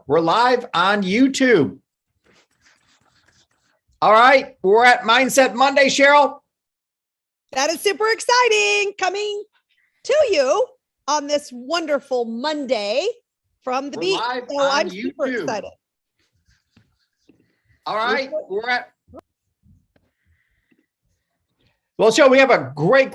We're live on YouTube. All right, we're at Mindset Monday, Cheryl. That is super exciting. Coming to you on this wonderful Monday from the beach. So I'm super excited. All right, well, Cheryl, we have a great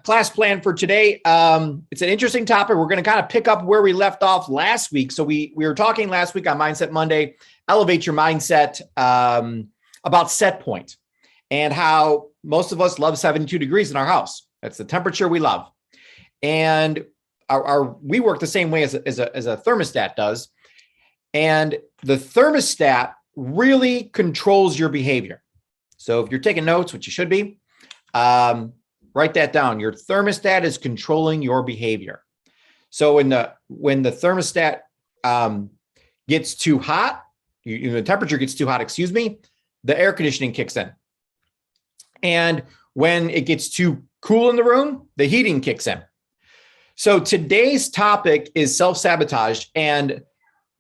class plan for today. It's an interesting topic. We're going to kind of pick up where we left off last week. So we were talking last week on Mindset Monday, elevate your mindset, about set point and how most of us love 72 degrees in our house. That's the temperature we love. And we work the same way as a thermostat does. And the thermostat really controls your behavior. So if you're taking notes, which you should be, write that down. Your thermostat is controlling your behavior. So when the thermostat gets too hot, the temperature gets too hot, the air conditioning kicks in. And when it gets too cool in the room, the heating kicks in. So today's topic is self-sabotage. And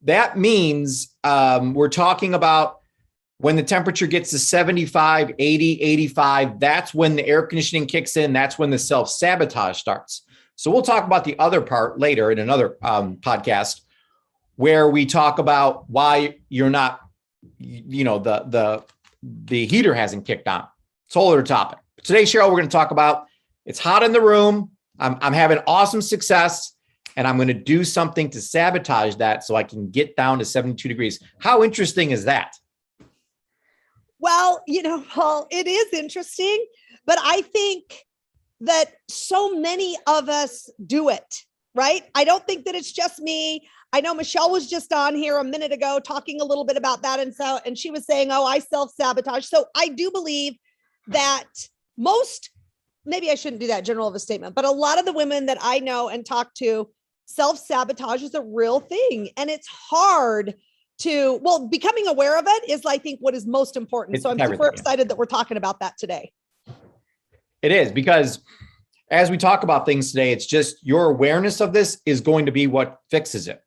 that means we're talking about when the temperature gets to 75, 80, 85, that's when the air conditioning kicks in. That's when the self-sabotage starts. So we'll talk about the other part later in another podcast where we talk about why you're not, the heater hasn't kicked on. It's a whole other topic. Today, Cheryl, we're going to talk about it's hot in the room. I'm having awesome success, and I'm going to do something to sabotage that so I can get down to 72 degrees. How interesting is that? Well, Paul, it is interesting, but I think that so many of us do it, right? I don't think that it's just me. I know Michelle was just on here a minute ago talking a little bit about that. And she was saying, oh, I self-sabotage. So I do believe that maybe I shouldn't do that general of a statement, but a lot of the women that I know and talk to, self-sabotage is a real thing. And it's hard becoming aware of it is, I think, what is most important. So I'm super excited that we're talking about that today. It is, because as we talk about things today, it's just your awareness of this is going to be what fixes it.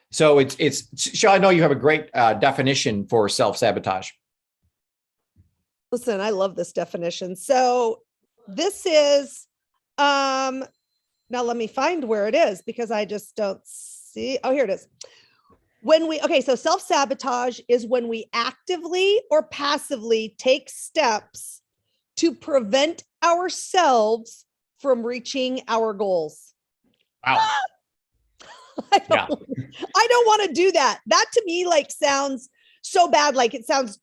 So Cheryl, I know you have a great definition for self-sabotage. Listen, I love this definition. So this is, now let me find where it is because I just don't see. Oh, here it is. So self-sabotage is when we actively or passively take steps to prevent ourselves from reaching our goals. Wow. I don't want to do that. That to me sounds so bad. It sounds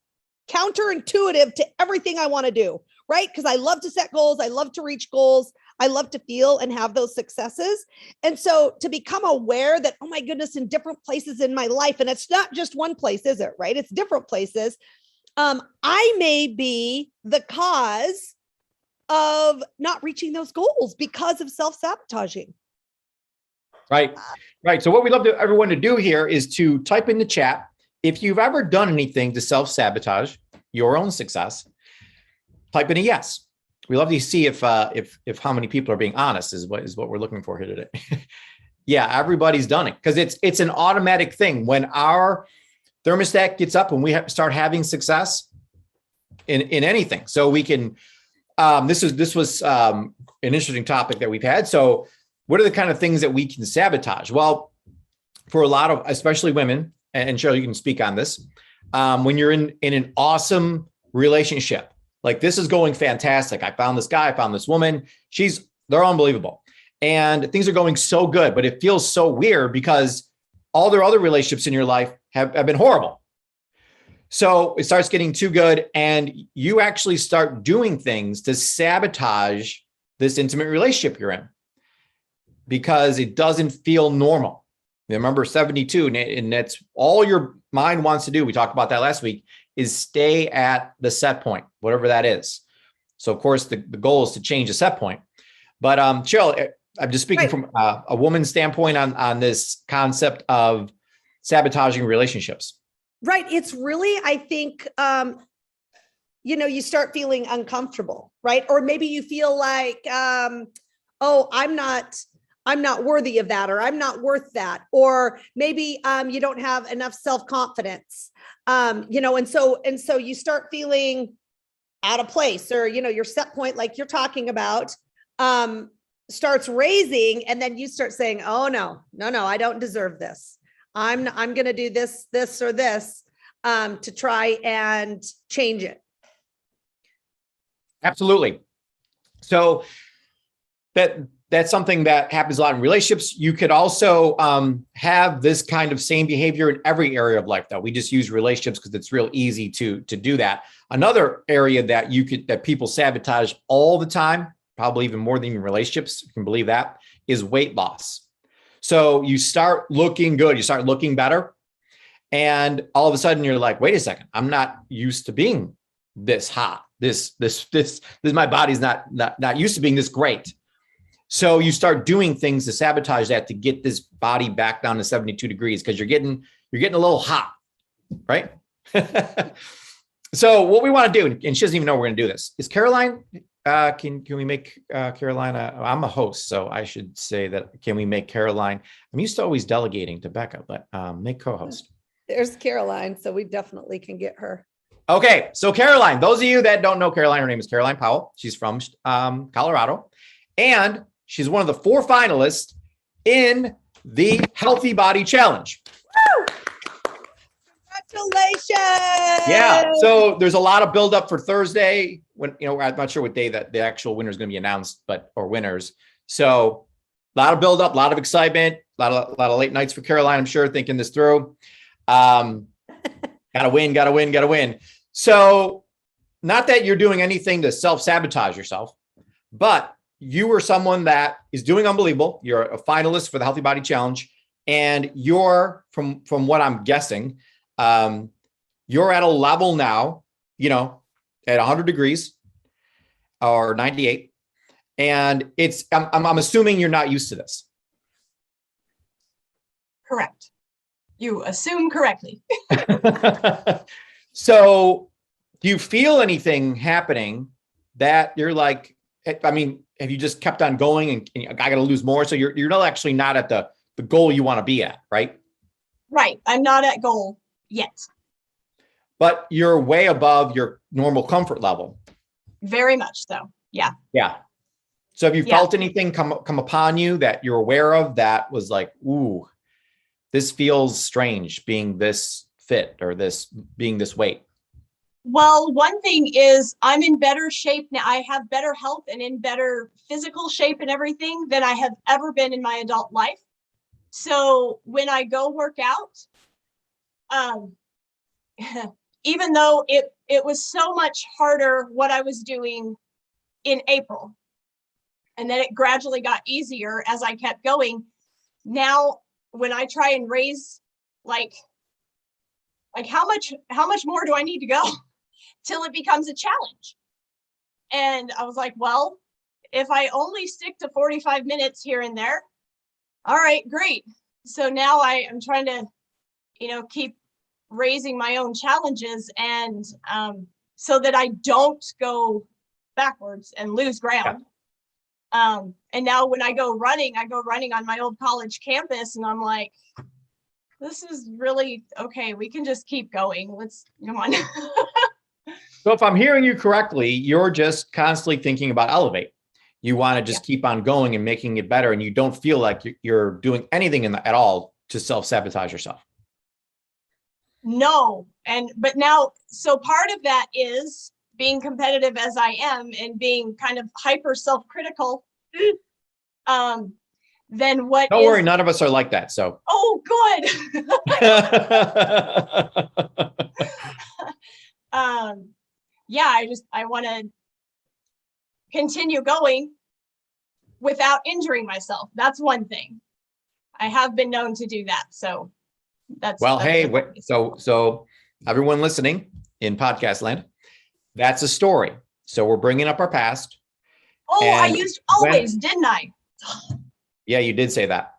counterintuitive to everything I want to do, right? Because I love to set goals. I love to reach goals. I love to feel and have those successes. And so to become aware that, oh my goodness, in different places in my life, and it's not just one place, is it? Right? It's different places. I may be the cause of not reaching those goals because of self-sabotaging. Right. So what we love everyone to do here is to type in the chat if you've ever done anything to self-sabotage your own success. Type in a yes. We love to see if how many people are being honest is what we're looking for here today. Yeah, everybody's done it because it's an automatic thing. When our thermostat gets up and we start having success in anything, so we can. This was an interesting topic that we've had. So, what are the kind of things that we can sabotage? Well, for a lot of, especially women, and Cheryl, you can speak on this. When you're in an awesome relationship. Like, this is going fantastic. I found this guy, I found this woman. They're unbelievable. And things are going so good, but it feels so weird because all their other relationships in your life have been horrible. So it starts getting too good. And you actually start doing things to sabotage this intimate relationship you're in because it doesn't feel normal. Remember 72, and that's all your mind wants to do. We talked about that last week, is stay at the set point, whatever that is. So of course the goal is to change the set point. But Cheryl, I'm just speaking from a woman's standpoint on this concept of sabotaging relationships. Right. It's really, I think, you start feeling uncomfortable, right? Or maybe you feel like, oh, I'm not I'm not worthy of that, or I'm not worth that, or maybe you don't have enough self-confidence, and so you start feeling out of place, or your set point, like you're talking about, starts raising, and then you start saying, oh no, I don't deserve this. I'm going to do this or this to try and change it. Absolutely. So that's something that happens a lot in relationships. You could also have this kind of same behavior in every area of life, though. We just use relationships because it's real easy to do that. Another area that people sabotage all the time, probably even more than relationships, you can believe that, is weight loss. So you start looking good, you start looking better, and all of a sudden you're like, wait a second, I'm not used to being this hot. This my body's not used to being this great. So you start doing things to sabotage that, to get this body back down to 72 degrees, because you're getting a little hot, right? So what we want to do, and she doesn't even know we're going to do this, is Caroline, can we make Caroline, I'm a host, so I should say that, can we make Caroline, I'm used to always delegating to Becca, but make co-host. There's Caroline, so we definitely can get her. Okay, so Caroline, those of you that don't know Caroline, her name is Caroline Powell. She's from Colorado, and she's one of the 4 finalists in the Healthy Body Challenge. Woo! Congratulations! Yeah, so there's a lot of buildup for Thursday, when, I'm not sure what day that the actual winner is going to be announced, or winners. So a lot of buildup, a lot of excitement, a lot of late nights for Caroline, I'm sure, thinking this through. Gotta win. So not that you're doing anything to self-sabotage yourself, but you were someone that is doing unbelievable. You're a finalist for the Healthy Body Challenge, and you're, from what I'm guessing, you're at a level now, at 100 degrees or 98. And I'm assuming you're not used to this. Correct. You assume correctly. So do you feel anything happening that you're like, have you just kept on going and I got to lose more? So you're not actually not at the goal you want to be at, right? Right. I'm not at goal yet. But you're way above your normal comfort level. Very much so. Yeah. Yeah. So have you felt anything come upon you that you're aware of that was like, ooh, this feels strange, being this fit, or being this weight? Well, one thing is, I'm in better shape now. I have better health and in better physical shape and everything than I have ever been in my adult life. So when I go work out, even though it was so much harder what I was doing in April, and then it gradually got easier as I kept going. Now, when I try and raise, like how much more do I need to go till it becomes a challenge? And I was like, well, if I only stick to 45 minutes here and there, all right, great. So now I am trying to, keep raising my own challenges, and so that I don't go backwards and lose ground. And now when I go running on my old college campus, and I'm like, this is really okay. We can just keep going. Let's come on. So if I'm hearing you correctly, you're just constantly thinking about elevate. You want to just keep on going and making it better. And you don't feel like you're doing anything at all to self-sabotage yourself. No. But now, so part of that is being competitive as I am and being kind of hyper self-critical. Then what? Don't worry, none of us are like that. So. Oh, good. I want to continue going without injuring myself. That's one thing. I have been known to do that. So that's so everyone listening in podcast land, that's a story. So we're bringing up our past. Oh, I used always, didn't I? Yeah, you did say that.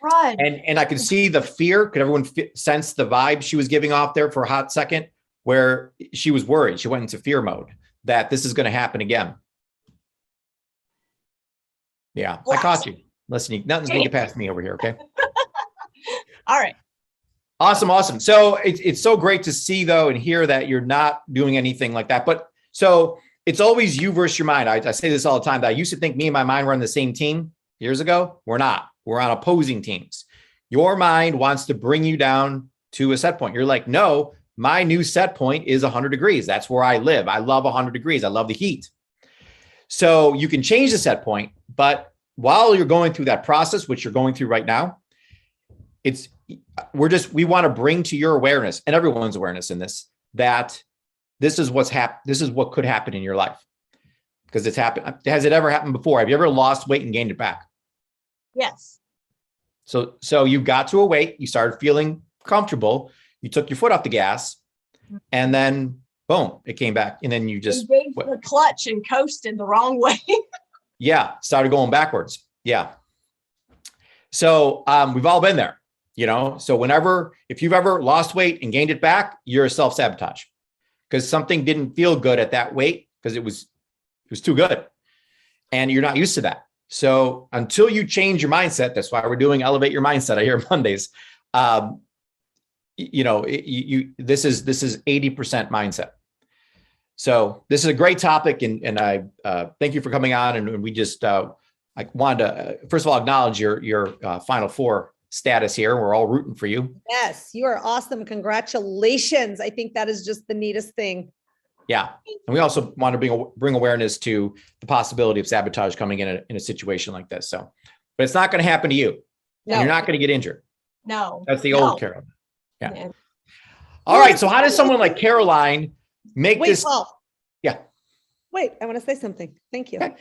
Right. And I could see the fear. Could everyone sense the vibe she was giving off there for a hot second, where she was worried? She went into fear mode that this is going to happen again. Yeah, I caught you. nothing sneaking past me over here. Okay. All right. Awesome. So it's so great to see though, and hear that you're not doing anything like that. But so it's always you versus your mind. I say this all the time, that I used to think me and my mind were on the same team years ago. We're not. We're on opposing teams. Your mind wants to bring you down to a set point. You're like, no, my new set point is 100 degrees. That's where I live. I love 100 degrees. I love the heat. So you can change the set point, but while you're going through that process, which you're going through right now, we want to bring to your awareness and everyone's awareness in this, that this is what's happened. This is what could happen in your life, because it's happened. Has it ever happened before? Have you ever lost weight and gained it back? Yes. So you got to a weight, you started feeling comfortable, you took your foot off the gas, and then boom, it came back. And then you just engaged the clutch and coasted the wrong way. Started going backwards. Yeah. So we've all been there, so if you've ever lost weight and gained it back, you're a self-sabotage, because something didn't feel good at that weight because it was too good. And you're not used to that. So until you change your mindset, that's why we're doing Elevate Your Mindset here Mondays. This is 80% mindset. So this is a great topic, and I thank you for coming on. And we just I wanted to first of all acknowledge your Final Four status here. We're all rooting for you. Yes, you are awesome. Congratulations. I think that is just the neatest thing. Yeah. And we also want to bring awareness to the possibility of sabotage coming in a situation like this. So, but it's not going to happen to you. No. You're not going to get injured. No. That's the old Caroline. Yeah. All right. So how does someone like Caroline make this? Paul. Yeah. Wait, I want to say something. Thank you. Okay.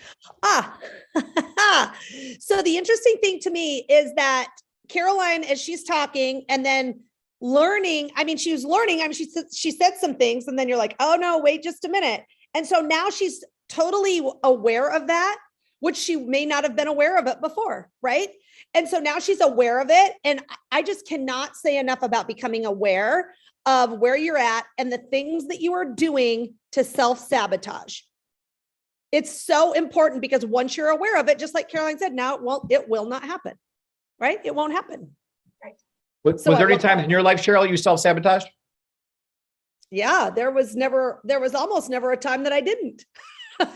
So the interesting thing to me is that Caroline, as she's talking and then learning, she was learning. She said some things, and then you're like, oh no, wait just a minute. And so now she's totally aware of that, which she may not have been aware of it before, right? And so now she's aware of it. And I just cannot say enough about becoming aware of where you're at and the things that you are doing to self-sabotage. It's so important, because once you're aware of it, just like Caroline said, now it will not happen, right? It won't happen. Was there any times in your life, Cheryl, you self-sabotaged? Yeah, there was almost never a time that I didn't. And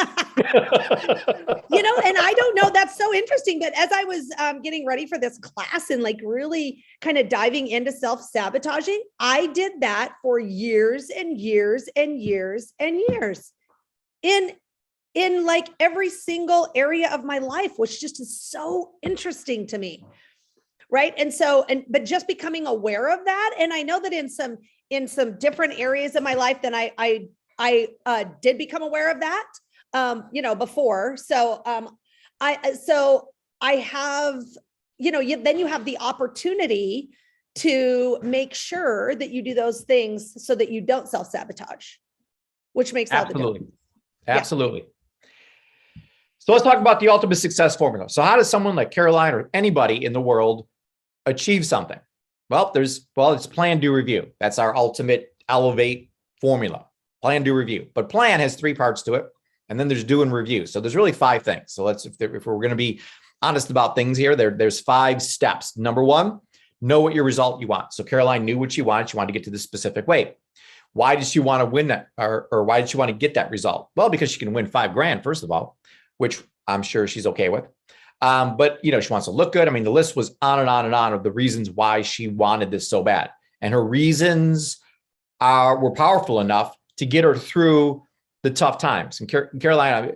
I don't know, that's so interesting. But as I was getting ready for this class and like really kind of diving into self-sabotaging, I did that for years and years and years and years in like every single area of my life, which just is so interesting to me. Right. And so, but just becoming aware of that. And I know that in some different areas of my life, then I did become aware of that, before. So, I have, then you have the opportunity to make sure that you do those things so that you don't self-sabotage, which makes all the difference. Absolutely. Yeah. So let's talk about the ultimate success formula. So how does someone like Caroline or anybody in the world achieve something? Well, it's plan, do, review. That's our ultimate Elevate formula. Plan, do, review. But plan has 3 parts to it. And then there's do and review. So there's really 5 things. So if we're going to be honest about things here, there's 5 steps. Number 1, know what your result you want. So Caroline knew what she wanted. She wanted to get to this specific weight. Why did she want to win that? Or why did she want to get that result? Well, because she can win $5,000, first of all, which I'm sure she's okay with. But she wants to look good. The list was on and on and on of the reasons why she wanted this so bad. And her reasons were powerful enough to get her through the tough times. And Caroline, I'm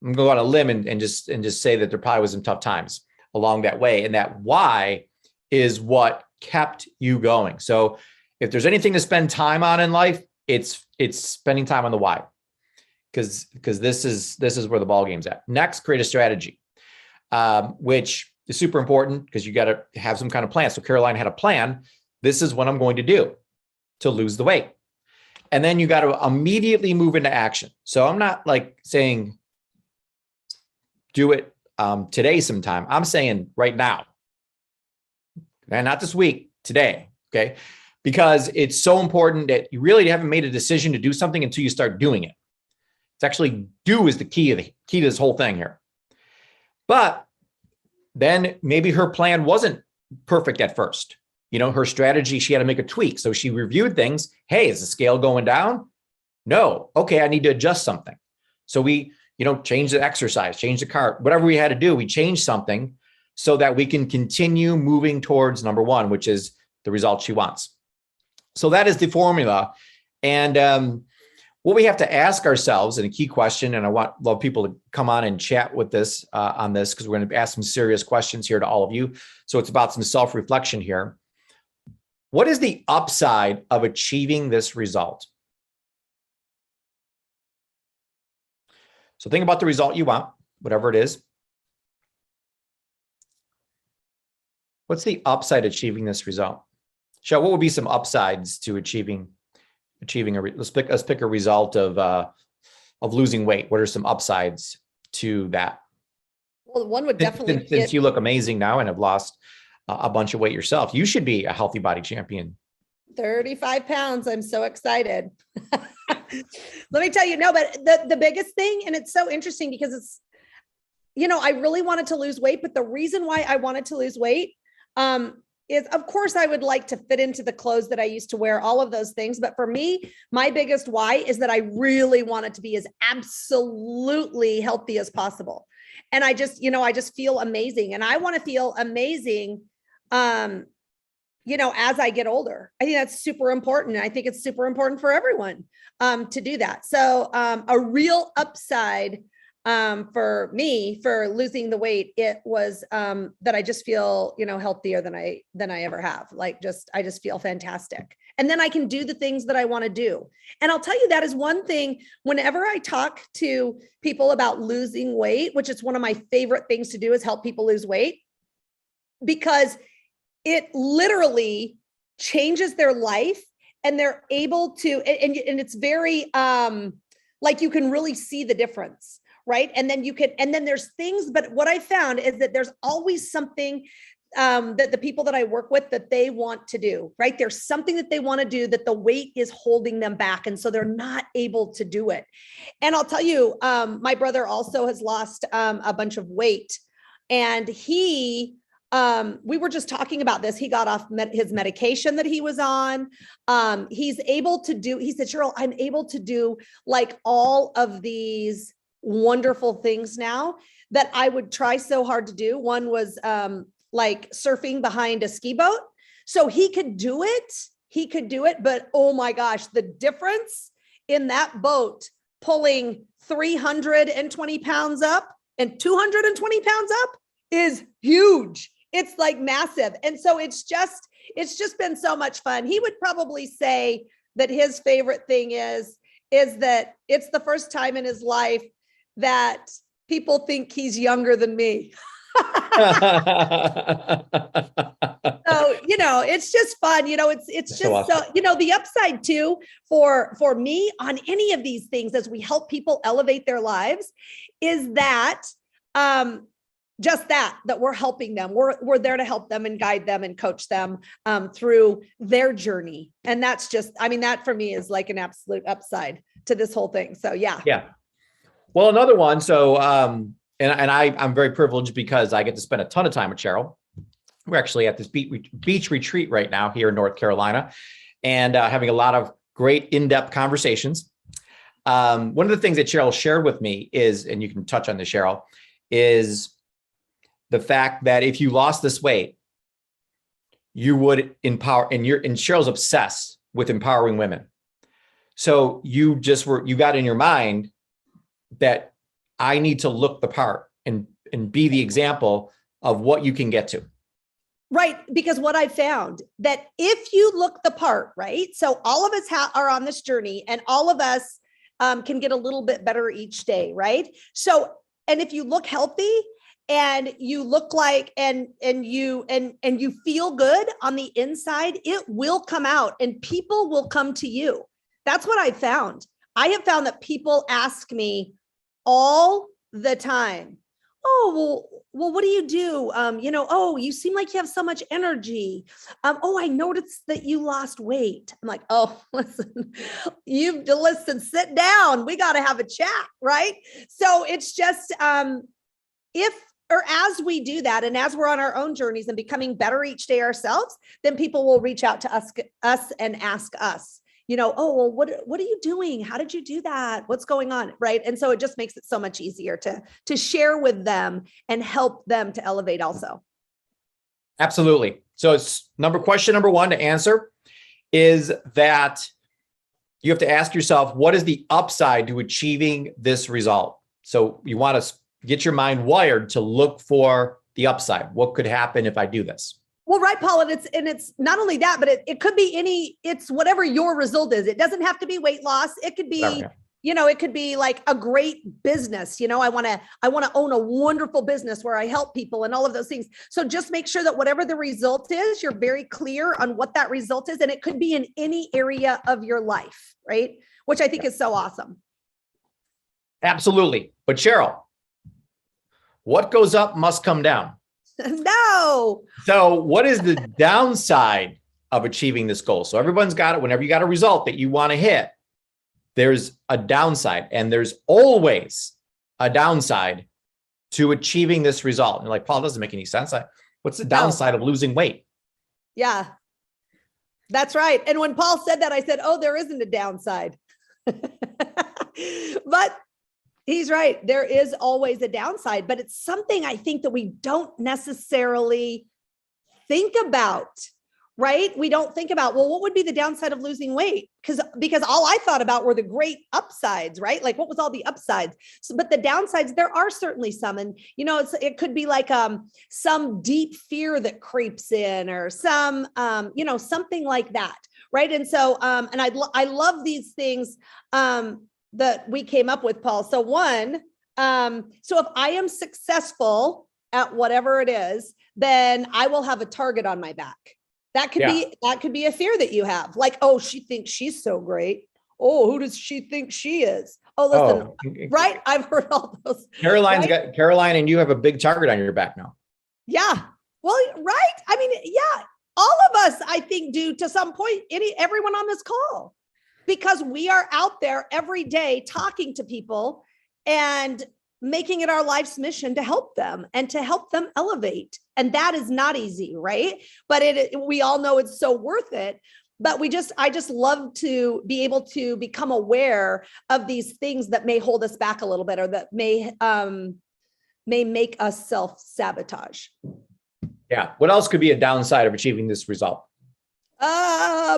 going to go on a limb and just say that there probably was some tough times along that way. And that why is what kept you going. So if there's anything to spend time on in life, it's spending time on the why. Because this is where the ball game's at. Next, create a strategy, which is super important because you got to have some kind of plan. So Caroline had a plan. This is what I'm going to do to lose the weight. And then you got to immediately move into action. So I'm not like saying, do it today sometime. I'm saying right now, and not this week, today. Okay. Because it's so important that you really haven't made a decision to do something until you start doing it. It's actually do is the key to this whole thing here. But then maybe her plan wasn't perfect at first. Her strategy, she had to make a tweak. So she reviewed things. Hey, is the scale going down? No. Okay, I need to adjust something. So we, change the exercise, change the cart, whatever we had to do, we changed something so that we can continue moving towards number one, which is the result she wants. So that is the formula. And what we have to ask ourselves, and a key question, and love people to come on and chat with this on this, because we're going to ask some serious questions here to all of you. So it's about some self-reflection here. What is the upside of achieving this result? So think about the result you want, whatever it is. What's the upside achieving this result? What would be some upsides to achieving let's pick a result of losing weight. What are some upsides to that? Well, one would definitely, since you look amazing now and have lost a bunch of weight yourself, you should be a healthy body champion. 35 pounds. I'm so excited. Let me tell you, no, but the biggest thing, and it's so interesting because it's, I really wanted to lose weight, but the reason why I wanted to lose weight, is, of course, I would like to fit into the clothes that I used to wear, all of those things. But for me, my biggest why is that I really wanted to be as absolutely healthy as possible. And I just feel amazing. And I want to feel amazing, as I get older. I think that's super important. I think it's super important for everyone to do that. So a real upside for me, for losing the weight, it was that I just feel, healthier than I ever have. I just feel fantastic. And then I can do the things that I want to do. And I'll tell you, that is one thing, whenever I talk to people about losing weight, which is one of my favorite things to do, is help people lose weight, because it literally changes their life, and they're able to, and it's very, you can really see the difference. Right. And then there's things, but what I found is that there's always something that the people that I work with, that they want to do, right? There's something that they want to do that the weight is holding them back. And so they're not able to do it. And I'll tell you, my brother also has lost a bunch of weight, and we were just talking about this. He got off his medication that he was on. He said, Cheryl, I'm able to do all of these wonderful things now that I would try so hard to do. One was surfing behind a ski boat. So he could do it, but oh my gosh, the difference in that boat pulling 320 pounds up and 220 pounds up is huge. It's massive. And so it's just been so much fun. He would probably say that his favorite thing is that it's the first time in his life that people think he's younger than me. So, it's just fun. It's just so, awesome. The upside too for me on any of these things, as we help people elevate their lives, is that, just that we're helping them. We're there to help them and guide them and coach them through their journey. And that's just, that for me is an absolute upside to this whole thing. So yeah. Yeah. Well, another one. So, I'm very privileged because I get to spend a ton of time with Cheryl. We're actually at this beach retreat right now here in North Carolina, and having a lot of great in-depth conversations. One of the things that Cheryl shared with me is, and you can touch on this, Cheryl, is the fact that if you lost this weight, you would empower, and Cheryl's obsessed with empowering women. So you got in your mind that I need to look the part and be the example of what you can get to. Right. Because what I found, that if you look the part, right? So all of us are on this journey, and all of us can get a little bit better each day. Right. So, and if you look healthy and you look and you feel good on the inside, it will come out and people will come to you. That's what I found. I have found that people ask me all the time, oh, well, what do you do? Oh, you seem like you have so much energy. Oh, I noticed that you lost weight. I'm like, oh, listen, sit down. We got to have a chat. Right. So it's just, as we do that, and as we're on our own journeys and becoming better each day ourselves, then people will reach out to us and ask us, oh, well, what are you doing? How did you do that? What's going on? Right. And so it just makes it so much easier to share with them and help them to elevate also. Absolutely. So it's question number one to answer is that you have to ask yourself, what is the upside to achieving this result? So you want to get your mind wired to look for the upside. What could happen if I do this? Well, right, Paul. And it's not only that, but it could be it's whatever your result is. It doesn't have to be weight loss. It could be, it could be like a great business. I want to own a wonderful business where I help people and all of those things. So just make sure that whatever the result is, you're very clear on what that result is. And it could be in any area of your life, right? Which I think is so awesome. Absolutely. But Cheryl, what goes up must come down. No. So what is the downside of achieving this goal? So everyone's got it. Whenever you got a result that you want to hit, there's a downside, and there's always a downside to achieving this result. And like, Paul, doesn't make any sense. What's the downside of losing weight? Yeah, that's right. And when Paul said that, I said, oh, there isn't a downside. But he's right. There is always a downside, but it's something I think that we don't necessarily think about, right? We don't think about, well, what would be the downside of losing weight? Because all I thought about were the great upsides, right? Like what was all the upsides? So, but the downsides, there are certainly some. And, it could be like some deep fear that creeps in or some, something like that. Right. And so, and I love these things that we came up with, Paul. So one, so if I am successful at whatever it is, then I will have a target on my back. That could be a fear that you have. Like, oh, she thinks she's so great. Oh, who does she think she is? Oh, listen, right? I've heard all those. Caroline, and you have a big target on your back now. Yeah. Well, right. I mean, yeah, all of us, I think, do to some point, everyone on this call, because we are out there every day talking to people and making it our life's mission to help them and to help them elevate. And that is not easy, right? But we all know it's so worth it. But I just love to be able to become aware of these things that may hold us back a little bit, or that may make us self-sabotage. Yeah. What else could be a downside of achieving this result?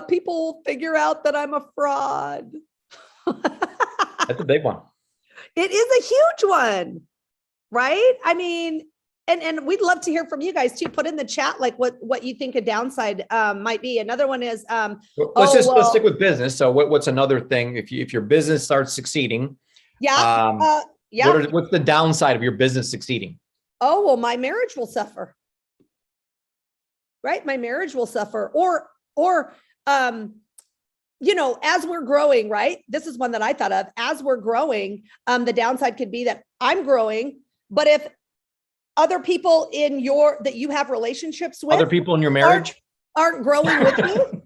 People figure out that I'm a fraud. That's a big one. It is a huge one, right? I mean, and we'd love to hear from you guys too. Put in the chat, like what you think a downside might be. Another one is, let's stick with business. So what's another thing? If your business starts succeeding, what's the downside of your business succeeding? Oh, well, my marriage will suffer. Right? My marriage will suffer, or as we're growing, right? This is one that I thought of. As we're growing, the downside could be that I'm growing, but if other people that you have relationships with, other people in your marriage aren't growing with you.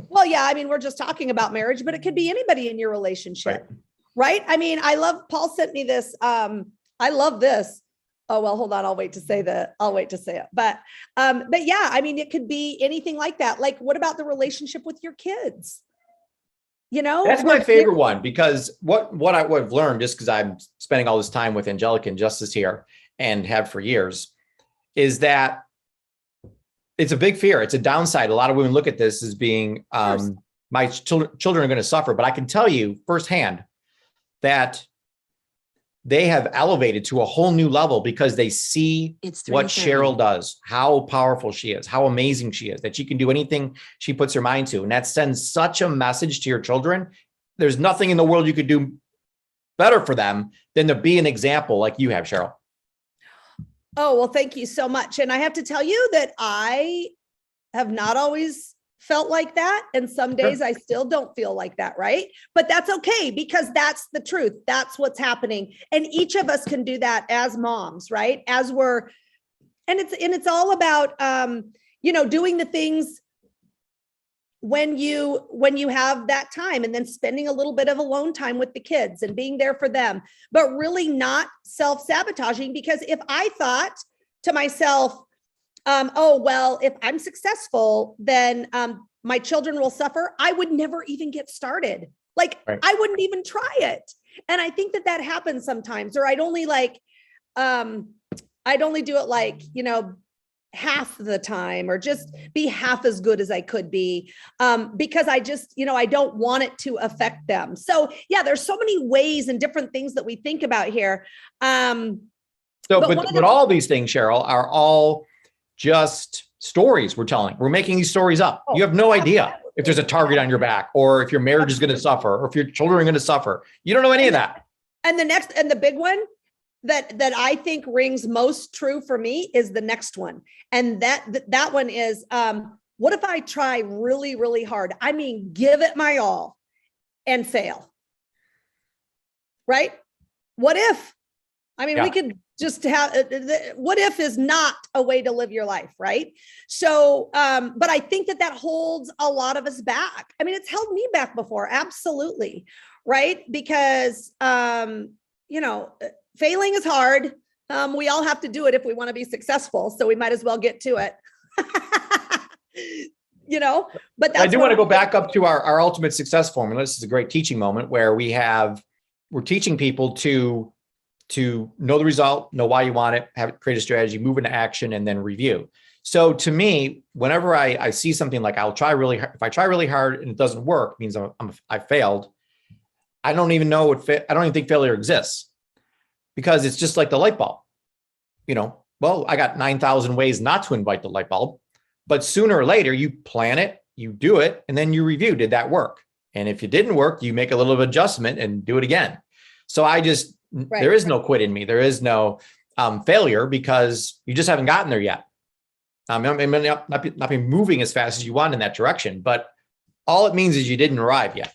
Well, yeah, I mean, we're just talking about marriage, but it could be anybody in your relationship, right? I mean, Paul sent me this. I love this. Oh, well, hold on. I'll wait to say it. But yeah, I mean, it could be anything like that. Like, what about the relationship with your kids? That's my favorite one, because what I've learned, just because I'm spending all this time with Angelica and Justice here and have for years, is that it's a big fear. It's a downside. A lot of women look at this as being, my children are going to suffer, but I can tell you firsthand that they have elevated to a whole new level because they see what Cheryl does, how powerful she is, how amazing she is, that she can do anything she puts her mind to. And that sends such a message to your children. There's nothing in the world you could do better for them than to be an example like you have, Cheryl. Oh, well, thank you so much. And I have to tell you that I have not always felt like that. And some days I still don't feel like that. Right. But that's okay, because that's the truth. That's what's happening. And each of us can do that as moms, right? It's all about, doing the things when you have that time, and then spending a little bit of alone time with the kids and being there for them, but really not self-sabotaging. Because if I thought to myself, oh, well, if I'm successful, then my children will suffer, I would never even get started. Like, Right. I wouldn't even try it. And I think that happens sometimes, or I'd only do it like, half the time, or just be half as good as I could be, because I just, I don't want it to affect them. So yeah, there's so many ways and different things that we think about here. But all these things, Cheryl, are all just stories we're telling. We're making these stories up. You have no idea if there's a target on your back, or if your marriage is going to suffer, or if your children are going to suffer. You don't know any of that. And the big one that I think rings most true for me is the next one. And that one is, what if I try really, really hard? I mean, give it my all and fail. Right? What if? I mean, we could just have, what if is not a way to live your life, right? So, but I think that holds a lot of us back. I mean, it's held me back before, absolutely, right? Because, failing is hard. We all have to do it if we want to be successful, so we might as well get to it. But that's I do want to go back up to our ultimate success formula. This is a great teaching moment where we're teaching people to know the result, know why you want it, create a strategy, move into action, and then review. So to me, whenever I see something like if I try really hard and it doesn't work, it means I failed. I don't even think failure exists, because it's just like the light bulb. Well, I got 9,000 ways not to invite the light bulb, but sooner or later you plan it, you do it, and then you review, did that work? And if it didn't work, you make a little adjustment and do it agabe So there is no quit in me. There is no failure, because you just haven't gotten there yet. It may not be moving as fast as you want in that direction, but all it means is you didn't arrive yet.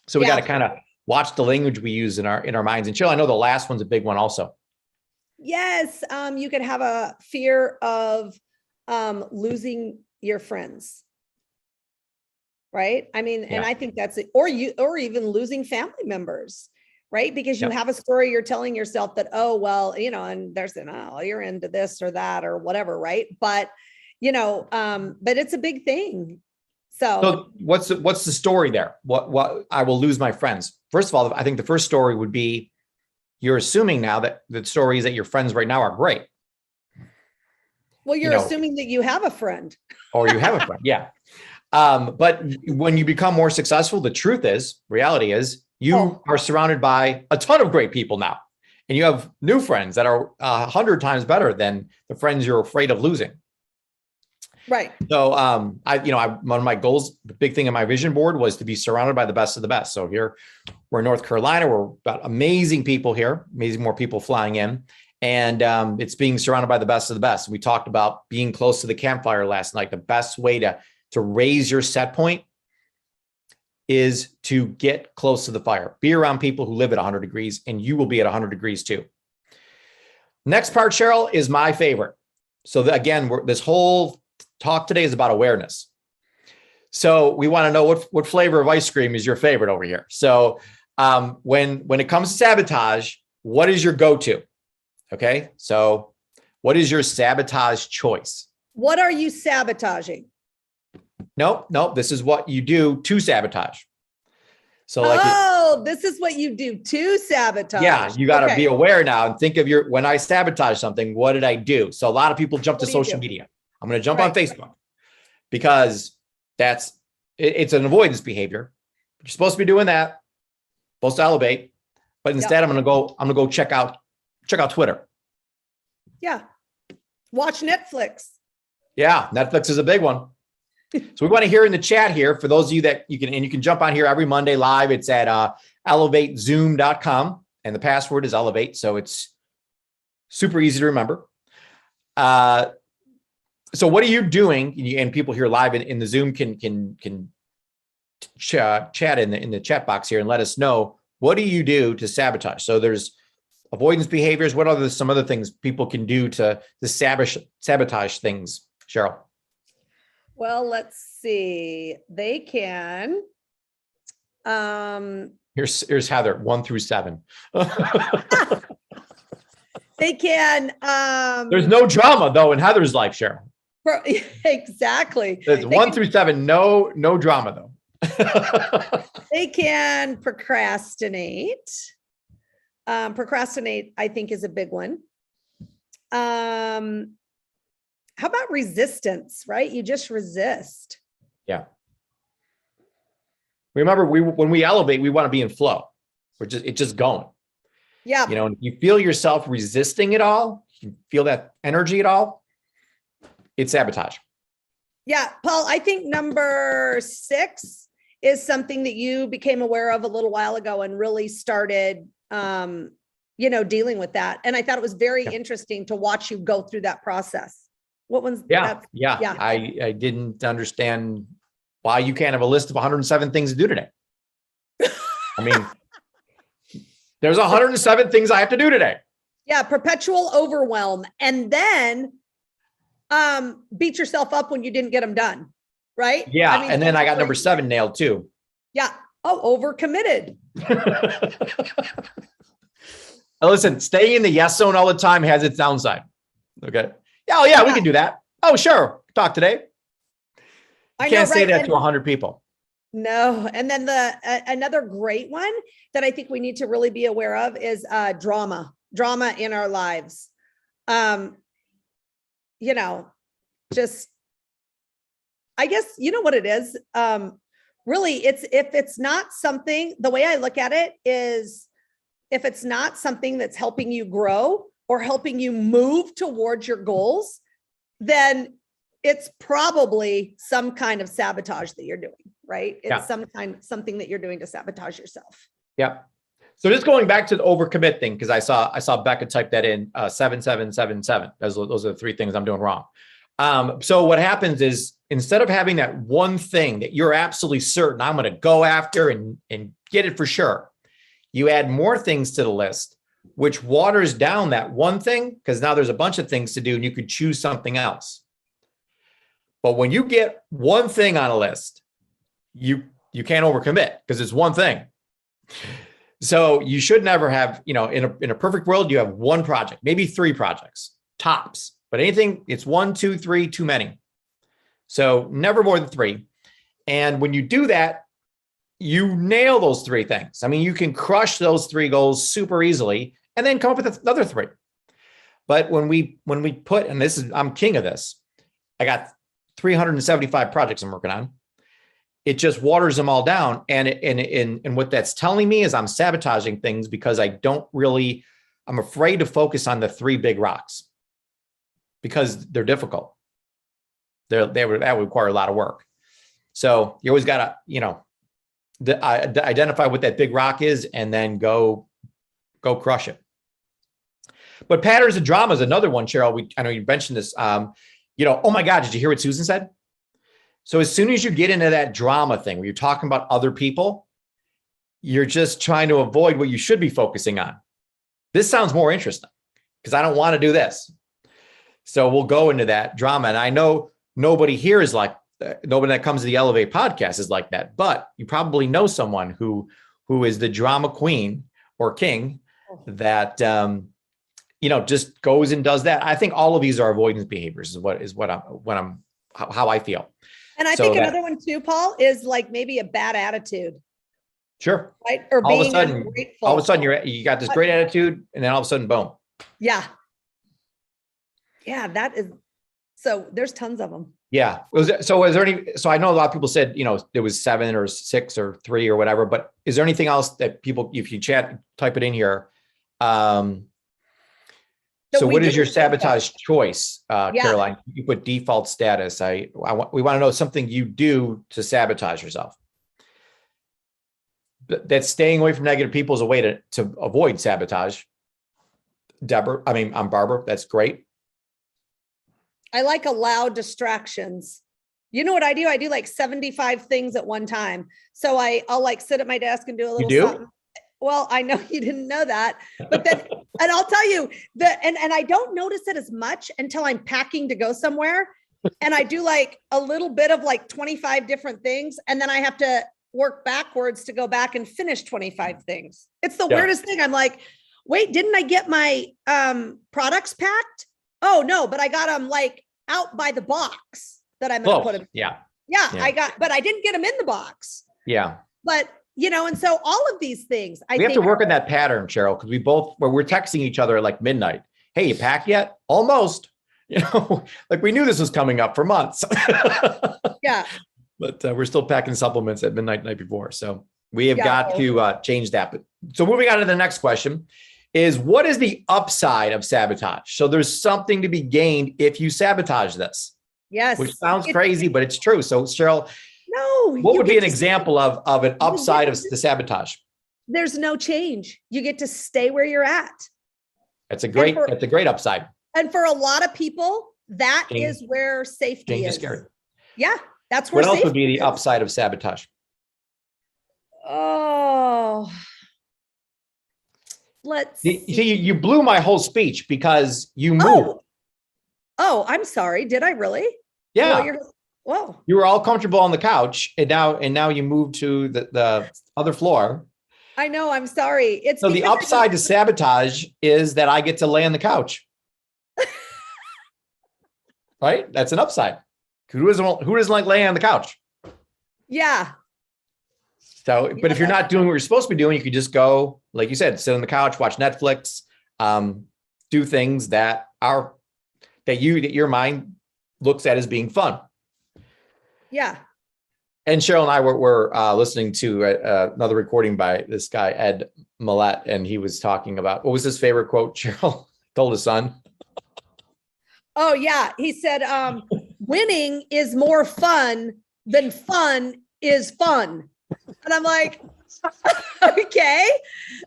So we got to kind of watch the language we use in our minds. And Cheryl, I know the last one's a big one also. Yes. You could have a fear of losing your friends. Right. I mean, and I think that's it. Or even losing family members. Right. Because you have a story you're telling yourself that, oh, well, and there's you're into this or that or whatever. Right. But, but it's a big thing. So what's the story there? What I will lose my friends. First of all, I think the first story would be, you're assuming now that the stories that your friends right now are great. Well, you're assuming that you have a friend. Or you have a friend. Yeah. But when you become more successful, reality is, you are surrounded by a ton of great people now, and you have new friends that are 100 times better than the friends you're afraid of losing. Right. So, one of my goals, the big thing on my vision board, was to be surrounded by the best of the best. So here we're in North Carolina, we're got amazing people here, more people flying in, and it's being surrounded by the best of the best. We talked about being close to the campfire last night. The best way to raise your set point is to get close to the fire. Be around people who live at 100 degrees, and you will be at 100 degrees too. Next part, Cheryl, is my favorite. So again, this whole talk today is about awareness. So we want to know what flavor of ice cream is your favorite over here. So when it comes to sabotage, what is your go-to? Okay. So what is your sabotage choice? What are you sabotaging? No, this is what you do to sabotage. So this is what you do to sabotage. Yeah, you got to be aware now and think of when I sabotage something, what did I do? So a lot of people jump to social media. I'm going to jump on Facebook, because it's an avoidance behavior. You're supposed to be doing that, supposed to elevate, but instead I'm going to go check out Twitter. Yeah. Watch Netflix. Yeah. Netflix is a big one. So we want to hear in the chat here, for those of you that you can jump on here every Monday live. It's at elevatezoom.com, and the password is elevate. So it's super easy to remember. So what are you doing? And people here live in the Zoom can chat in the chat box here and let us know, what do you do to sabotage? So there's avoidance behaviors. What are some other things people can do to sabotage things, Cheryl? Well, let's see. They can. Here's Heather, 1 through 7. They can. There's no drama though in Heather's life, Cheryl. Exactly. There's 1 through 7, no drama though. They can procrastinate. Procrastinate, I think, is a big one. How about resistance, right? You just resist. Yeah. Remember, when we elevate, we want to be in flow. It's just going. Yeah. You know, and if you feel yourself resisting it all, you feel that energy at all, it's sabotage. Yeah, Paul, I think number 6 is something that you became aware of a little while ago and really started, dealing with that. And I thought it was very interesting to watch you go through that process. What one's Yeah. I didn't understand why you can't have a list of 107 things to do today. I mean, there's 107 things I have to do today. Yeah, perpetual overwhelm. And then beat yourself up when you didn't get them done, right? Yeah, and then I got number 7 nailed too. Yeah. Oh, overcommitted. Listen, staying in the yes zone all the time has its downside. Okay. Oh yeah, we can do that. Oh, sure. Talk today. You can't say that to 100 people. No. And then another great one that I think we need to really be aware of is drama in our lives. Just, I guess, you know what it is? Really, if it's not something, the way I look at it is, if it's not something that's helping you grow or helping you move towards your goals, then it's probably some kind of sabotage that you're doing, right? It's something that you're doing to sabotage yourself. Yeah. So just going back to the overcommit thing, because I saw Becca type that in 7777. Those are the 3 things I'm doing wrong. So what happens is, instead of having that one thing that you're absolutely certain I'm going to go after and get it for sure, you add more things to the list, which waters down that one thing, because now there's a bunch of things to do and you could choose something else. But when you get one thing on a list, you can't overcommit because it's one thing. So you should never have, in a perfect world, you have one project, maybe 3 projects, tops, but anything, it's 1, 2, 3, too many. So never more than 3. And when you do that, you nail those 3 things. I mean, you can crush those 3 goals super easily and then come up with another 3. But when we put, and I'm king of this, I got 375 projects I'm working on. It just waters them all down. And what that's telling me is I'm sabotaging things because I'm afraid to focus on the 3 big rocks because they're difficult. That would require a lot of work. So you always got to, identify what that big rock is and then go crush it. But patterns of drama is another one, Cheryl. I know you mentioned this. Oh my God, did you hear what Susan said? So as soon as you get into that drama thing where you're talking about other people, you're just trying to avoid what you should be focusing on. This sounds more interesting because I don't want to do this. So we'll go into that drama. And I know nobody here is like, nobody that comes to the Elevate podcast is like that, but you probably know someone who is the drama queen or king that, just goes and does that. I think all of these are avoidance behaviors how I feel. And I think another one too, Paul, is like maybe a bad attitude. Sure. Right. Or being ungrateful. All of a sudden you got this great attitude and then all of a sudden, boom. Yeah. Yeah. So there's tons of them. Yeah. So I know a lot of people said, there was 7 or 6 or 3 or whatever, but is there anything else that people, if you type it in here. So what is your sabotage choice, Caroline? You put default status. We want to know something you do to sabotage yourself. That staying away from negative people is a way to avoid sabotage. I'm Barbara. That's great. I like allowed distractions. You know what I do? I do like 75 things at one time. So I'll like sit at my desk and do a little something. Well, I know you didn't know that, but then, and I'll tell you that, and I don't notice it as much until I'm packing to go somewhere. And I do like a little bit of like 25 different things. And then I have to work backwards to go back and finish 25 things. It's the weirdest thing. I'm like, wait, didn't I get my products packed? Oh no, but I got them like out by the box that I'm going to put them. Yeah. Yeah, but I didn't get them in the box. Yeah. But and so all of these things, we have to work on that pattern, Cheryl, because we're texting each other at like midnight. Hey, you packed yet? Almost. Like we knew this was coming up for months. Yeah. But we're still packing supplements at midnight the night before. So we have got to change that. But so moving on to the next question is, what is the upside of sabotage? So there's something to be gained if you sabotage this. Yes. Which sounds crazy, but it's true. So Cheryl, no, what would be an example of an upside of the sabotage? There's no change. You get to stay where you're at. That's a great upside. And for a lot of people, that is where safety is. Scary. Yeah, that's where. What else would be the upside of sabotage? Oh, let's see. You blew my whole speech because you moved. Oh, I'm sorry. Did I really? Yeah. Whoa. You were all comfortable on the couch, and now you moved to the other floor. I know. I'm sorry. So the upside to sabotage is that I get to lay on the couch. Right? That's an upside. Who doesn't like laying on the couch? Yeah. So, but if you're not doing what you're supposed to be doing, you could just go, like you said, sit on the couch, watch Netflix, do things that your mind looks at as being fun. Yeah. And Cheryl and I were listening to another recording by this guy, Ed Millett, and he was talking about, what was his favorite quote, Cheryl told his son? Oh, yeah. He said, winning is more fun than fun is fun. And I'm like, okay.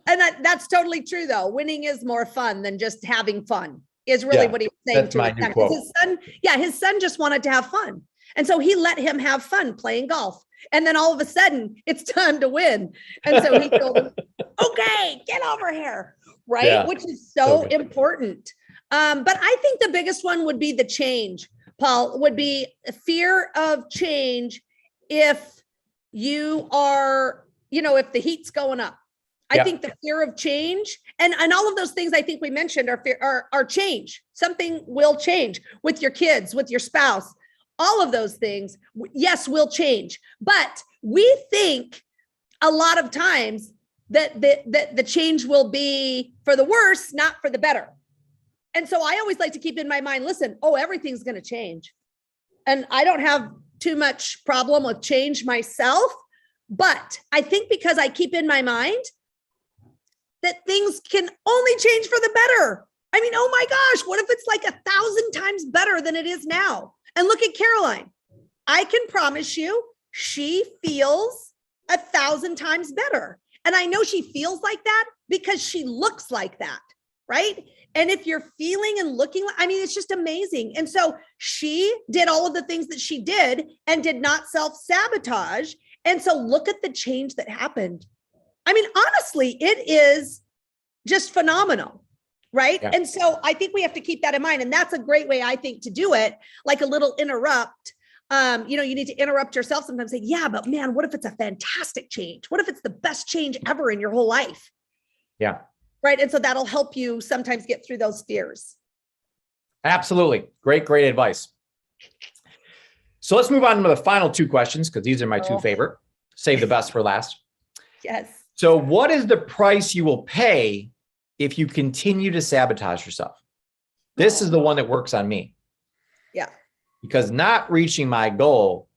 And that's totally true, though. Winning is more fun than just having fun is really what he was saying to his son. His son. Yeah, his son just wanted to have fun. And so he let him have fun playing golf. And then all of a sudden, it's time to win. And so he told him, okay, get over here. Right? Yeah. Which is so important. But I think the biggest one would be the change, Paul, would be fear of change if you are, if the heat's going up. I think the fear of change and all of those things I think we mentioned are change. Something will change with your kids, with your spouse. All of those things, yes, will change. But we think a lot of times that the change will be for the worse, not for the better. And so I always like to keep in my mind, listen, everything's going to change. And I don't have too much problem with change myself. But I think because I keep in my mind that things can only change for the better. I mean, oh my gosh, what if it's like 1,000 times better than it is now? And look at Caroline. I can promise you, she feels 1,000 times better. And I know she feels like that because she looks like that, right? And if you're feeling and looking, it's just amazing. And so she did all of the things that she did and did not self-sabotage. And so look at the change that happened. Honestly, it is just phenomenal. Right. Yeah. And so I think we have to keep that in mind. And that's a great way, I think, to do it, like a little interrupt. You need to interrupt yourself sometimes, say, yeah, but man, what if it's a fantastic change? What if it's the best change ever in your whole life? Yeah. Right. And so that'll help you sometimes get through those fears. Absolutely. Great advice. So let's move on to the final two questions, because these are my two favorite. Save the best for last. Yes. So what is the price you will pay if you continue to sabotage yourself? This is the one that works on me. Yeah. Because not reaching my goal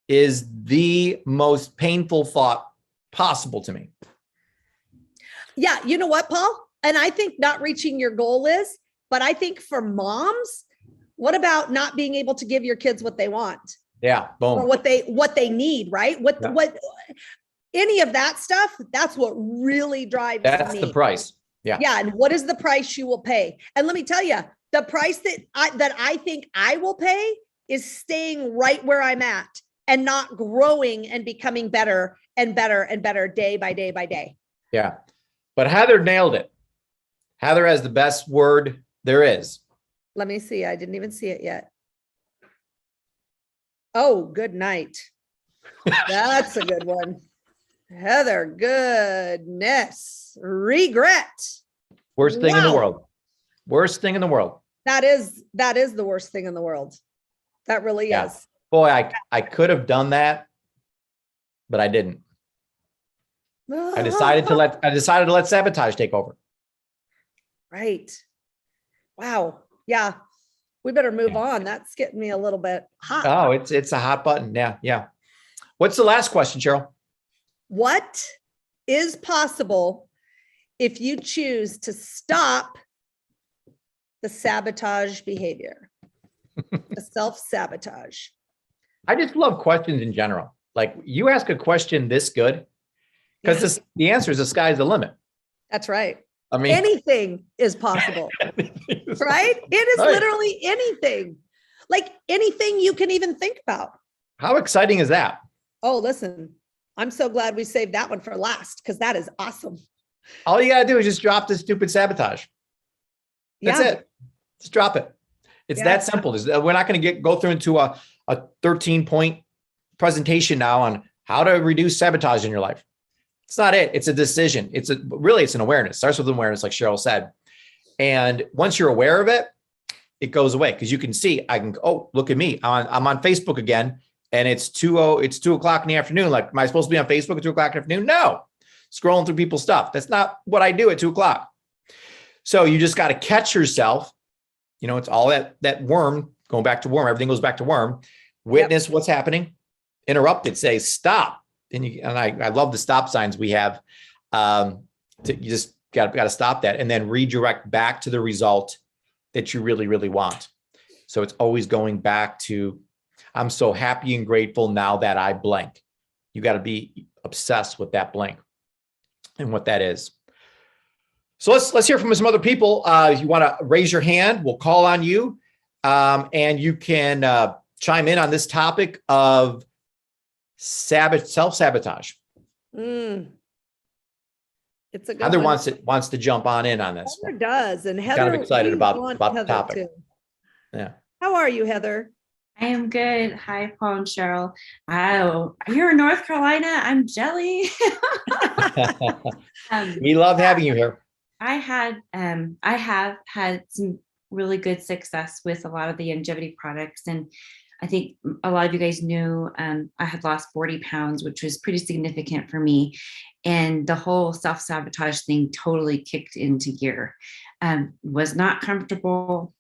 is the most painful thought possible to me. Yeah. You know what, Paul? And I think not reaching your goal is, but I think for moms, what about not being able to give your kids what they want? Yeah. Boom. Or what they need, right? What any of that stuff, that's what really drives me. That's the price. Yeah. Yeah. And what is the price you will pay? And let me tell you, the price that I think I will pay is staying right where I'm at and not growing and becoming better and better and better day by day by day. Yeah. But Heather nailed it. Heather has the best word there is. Let me see. I didn't even see it yet. Oh, good night. That's a good one. Heather, goodness. Regret. Worst thing in the Wow. world. Worst thing in the world. That is the worst thing in the world. That really Yeah. is. Boy, I could have done that, but I didn't. I decided to let sabotage take over. Right. Wow. Yeah. We better move on. That's getting me a little bit hot. Oh, it's a hot button. Yeah, yeah. What's the last question, Cheryl? What is possible if you choose to stop the sabotage behavior, the self-sabotage? I just love questions in general. Like you ask a question this good, because the answer is the sky's the limit. That's right. I mean, anything is possible, right? It is literally anything, like anything you can even think about. How exciting is that? Oh, listen, I'm so glad we saved that one for last because that is awesome. All you got to do is just drop this stupid sabotage. That's it. Just drop it. It's that simple. We're not going to go through into a 13-point presentation now on how to reduce sabotage in your life. It's not it. It's a decision. It's an awareness. It starts with awareness, like Cheryl said. And once you're aware of it, it goes away because you can see, oh, look at me. I'm on Facebook again. And it's 2:00 in the afternoon. Like, am I supposed to be on Facebook at 2:00 in the afternoon? No. Scrolling through people's stuff. That's not what I do at 2:00. So you just got to catch yourself. You know, it's all that worm, going back to worm. Everything goes back to worm. Witness what's happening. Interrupt it. Say stop. And I love the stop signs we have. You just got to stop that and then redirect back to the result that you really, really want. So it's always going back to, I'm so happy and grateful now that I blank. You got to be obsessed with that blank and what that is. So let's hear from some other people. If you want to raise your hand, we'll call on you, and you can chime in on this topic of self-sabotage. It's a good Heather one. wants to jump on in on this. Heather does, and Heather, kind of excited about Heather the topic. Too. Yeah. How are you, Heather? I am good. Hi, Paul and Cheryl. Oh, you're in North Carolina. I'm jelly. We love having you here. I have had some really good success with a lot of the longevity products. And I think a lot of you guys knew I had lost 40 pounds, which was pretty significant for me. And the whole self-sabotage thing totally kicked into gear. Was not comfortable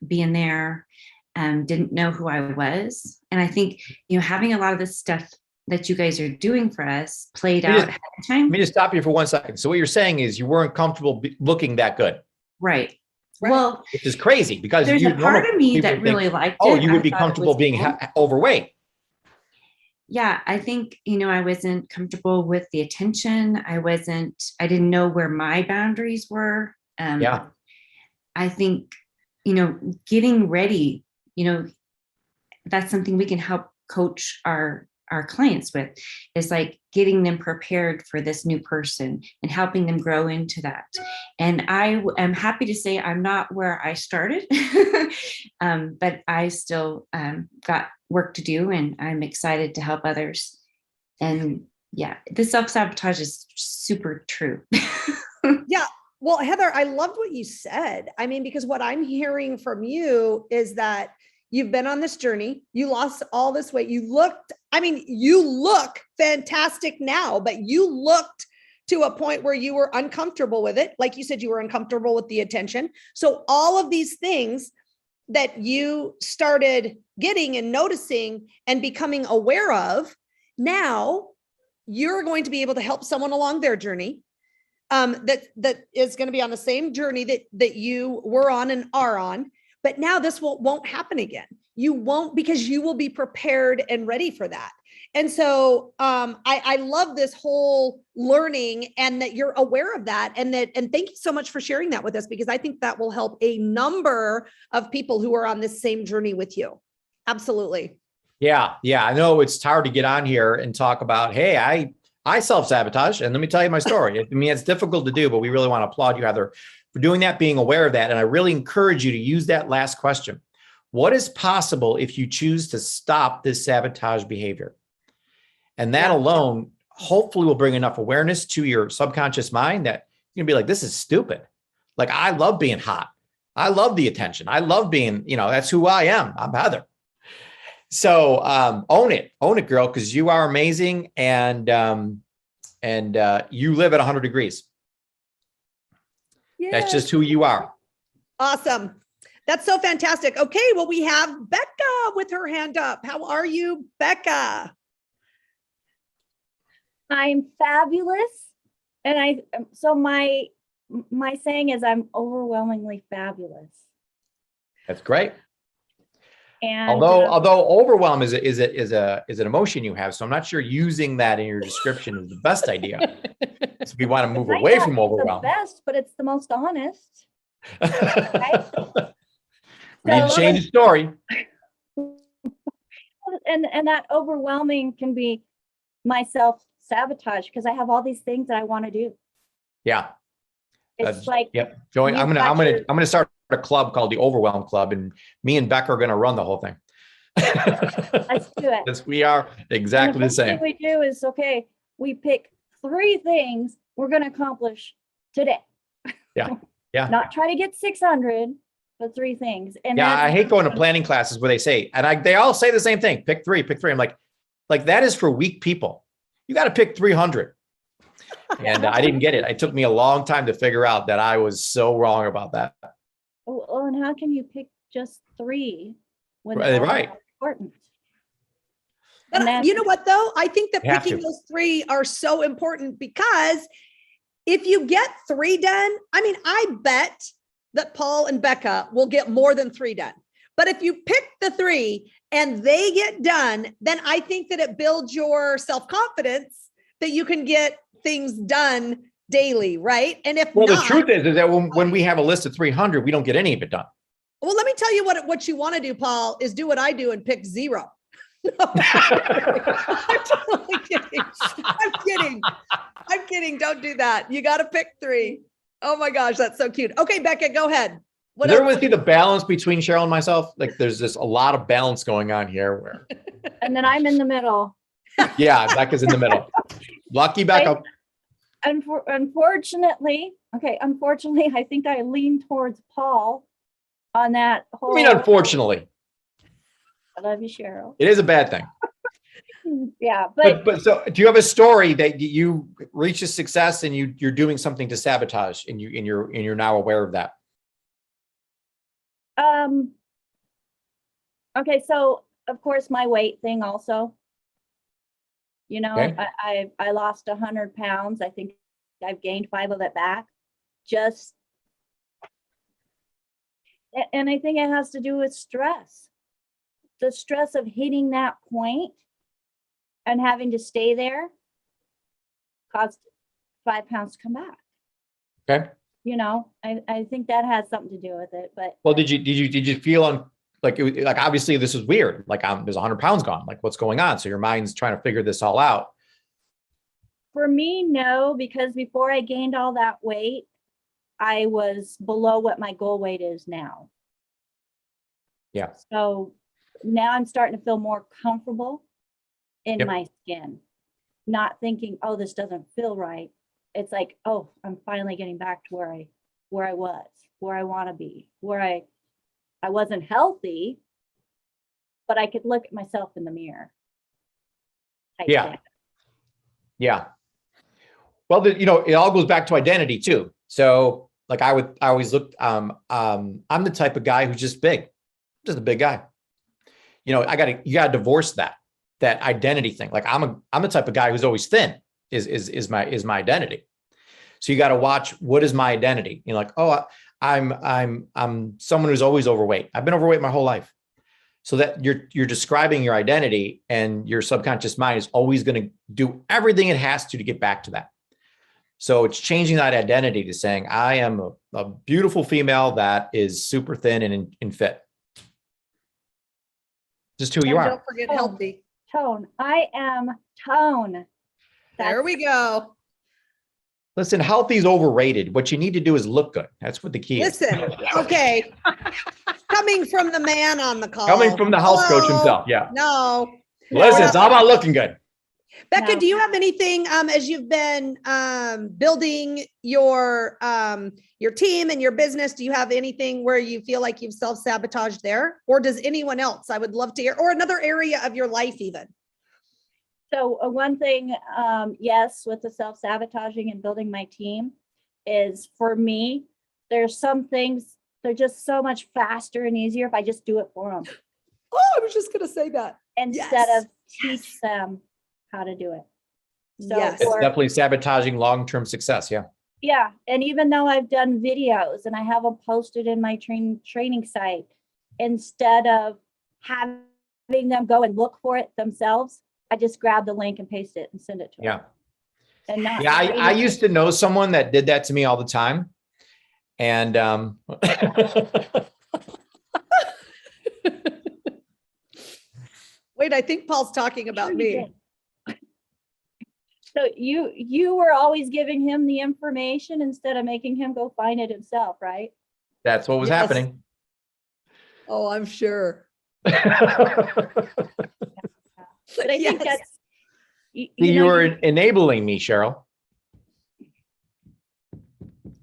being there. Didn't know who I was. And I think, having a lot of this stuff that you guys are doing for us played out ahead of time. Let me just stop you for 1 second. So what you're saying is you weren't comfortable looking that good. Right. Well, which is crazy because there's a part of me that really liked it. Oh, you would be comfortable being overweight. Yeah, I think, I wasn't comfortable with the attention. I didn't know where my boundaries were. I think, getting ready, that's something we can help coach our clients with, is like getting them prepared for this new person and helping them grow into that. And I am happy to say I'm not where I started, but I still got work to do, and I'm excited to help others. And yeah, the self-sabotage is super true. Yeah. Well, Heather, I loved what you said. I mean, because what I'm hearing from you is that you've been on this journey. You lost all this weight. You look fantastic now, but you looked to a point where you were uncomfortable with it. Like you said, you were uncomfortable with the attention. So all of these things that you started getting and noticing and becoming aware of, now you're going to be able to help someone along their journey. That is going to be on the same journey that you were on and are on. But now this won't happen again. You won't, because you will be prepared and ready for that. And so I love this whole learning, and that you're aware of that. And thank you so much for sharing that with us, because I think that will help a number of people who are on this same journey with you. Absolutely. Yeah. I know it's hard to get on here and talk about, hey, I self-sabotage. And let me tell you my story. I mean, it's difficult to do, but we really want to applaud you, Heather, for doing that, being aware of that. And I really encourage you to use that last question. What is possible if you choose to stop this sabotage behavior? And that alone, hopefully, will bring enough awareness to your subconscious mind that you're gonna be like, this is stupid. Like, I love being hot. I love the attention. I love being, that's who I am. I'm Heather. So own it, girl, because you are amazing. And you live at 100 degrees. Yeah. That's just who you are. Awesome. That's so fantastic. Okay. Well, we have Becca with her hand up. How are you, Becca? I'm fabulous. And so my saying is I'm overwhelmingly fabulous. That's great. And although overwhelm is an emotion you have, so I'm not sure using that in your description is the best idea. So we want to move away from overwhelm. The best, but it's the most honest. Right? We need to change the story. And that overwhelming can be my self-sabotage because I have all these things that I want to do. Yeah. It's like, yep. Join. I'm gonna start a club called the Overwhelm Club, and me and Becca are gonna run the whole thing. Let's do it. Because we are exactly the same. Thing we do is we pick 3 things we're going to accomplish today. Yeah. Yeah. Not try to get 600, but 3 things. And yeah, I hate going to planning classes where they say, and they all say the same thing. Pick 3. I'm like that is for weak people. You got to pick 300. And I didn't get it. It took me a long time to figure out that I was so wrong about that. Oh, and how can you pick just 3 when right. Important? But you know what, though? I think that picking those 3 are so important because if you get 3 done, I mean, I bet that Paul and Becca will get more than 3 done. But if you pick the 3 and they get done, then I think that it builds your self-confidence that you can get things done daily, right? And if the truth is that when we have a list of 300, we don't get any of it done. Well, let me tell you what you want to do, Paul, is do what I do and pick 0. No, I'm totally kidding. I'm kidding. Don't do that. You got to pick 3. Oh my gosh, that's so cute. Okay, Becca, go ahead. Does everyone see the balance between Cheryl and myself? Like, there's just a lot of balance going on here. Where, and then I'm in the middle. Yeah, Becca's in the middle. Lucky Becca. Unfortunately, I think I lean towards Paul on that whole. I mean, unfortunately. I love you, Cheryl. It is a bad thing. Yeah, but so do you have a story that you reach a success and you're doing something to sabotage and you're now aware of that? Okay, so of course my weight thing also. Okay. I lost 100 pounds. I think I've gained 5 of it back. And I think it has to do with stress. The stress of hitting that point and having to stay there caused 5 pounds to come back. Okay. I think that has something to do with it. But well, did you feel like obviously this is weird. Like there's 100 pounds gone. Like what's going on? So your mind's trying to figure this all out. For me, no, because before I gained all that weight, I was below what my goal weight is now. Yeah. So now I'm starting to feel more comfortable in Yep. my skin, not thinking, oh, this doesn't feel right. It's like, oh, I'm finally getting back to where I was, where I want to be, where I wasn't healthy, but I could look at myself in the mirror. Yeah. Yeah. Well, it all goes back to identity too. So like I always look, I'm the type of guy who's just big, just a big guy. You gotta divorce that identity thing. Like I'm the type of guy who's always thin is my identity. So you got to watch, what is my identity? Like, oh, I'm someone who's always overweight. I've been overweight my whole life. So that you're describing your identity, and your subconscious mind is always going to do everything it has to get back to that. So it's changing that identity to saying, I am a beautiful female that is super thin and fit. Just who you are. Don't forget healthy. Tone. I am tone. There we go. Listen, healthy is overrated. What you need to do is look good. That's what the key is. Listen, okay. Coming from the man on the call. Coming from the health coach himself. Yeah. No. Listen, it's all about looking good. Becca, No. do you have anything as you've been building your team and your business? Do you have anything where you feel like you've self-sabotaged there? Or does anyone else? I would love to hear, or another area of your life even. So one thing, yes, with the self-sabotaging and building my team is, for me, there's some things, they're just so much faster and easier if I just do it for them. Oh, I was just going to say that. Instead of teach them how to do it. So, yes. It's definitely sabotaging long-term success. Yeah. Yeah. And even though I've done videos and I have them posted in my training site, instead of having them go and look for it themselves, I just grab the link and paste it and send it to them. Yeah. And not. Yeah. I used to know someone that did that to me all the time. And wait, I think Paul's talking about me. So you were always giving him the information instead of making him go find it himself, right? that's what was happening. Oh, I'm sure. But I think that's, you were enabling me, Cheryl.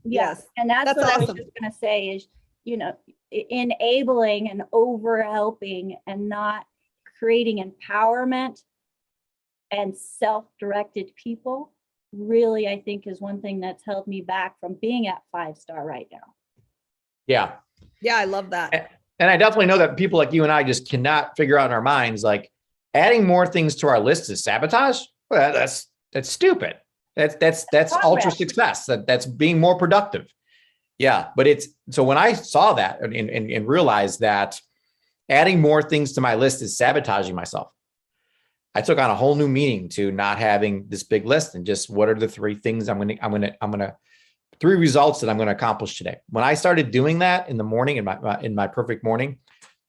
Yes. And that's what awesome. I was just going to say is, enabling and over helping and not creating empowerment and self-directed people really, I think, is one thing that's held me back from being at 5-star right now. Yeah. Yeah, I love that. And I definitely know that people like you and I just cannot figure out in our minds, like adding more things to our list is sabotage. Well, that's stupid. That's ultra success. That's being more productive. Yeah. But so when I saw that and realized that adding more things to my list is sabotaging myself, I took on a whole new meaning to not having this big list and just what are the 3 things I'm going to 3 results that I'm going to accomplish today. When I started doing that in the morning, in my perfect morning,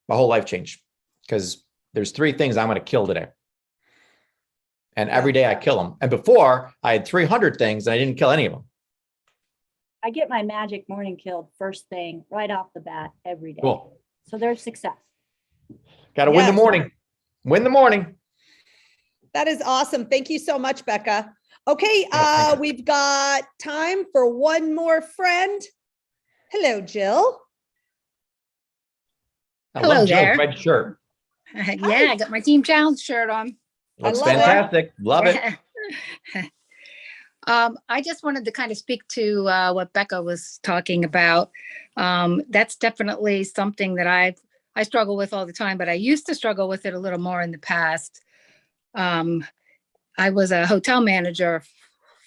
my whole life changed, because there's 3 things I'm going to kill today. And every day I kill them. And before I had 300 things and I didn't kill any of them. I get my magic morning killed first thing right off the bat every day. Cool. So there's success. Got to win the morning. Win the morning. That is awesome. Thank you so much, Becca. Okay, we've got time for one more friend. Hello, Jill. Hello there. Red shirt. Yeah, I got my Team Challenge shirt on. Looks love it. fantastic. Love it. I just wanted to kind of speak to what Becca was talking about. That's definitely something that I struggle with all the time, but I used to struggle with it a little more in the past. I was a hotel manager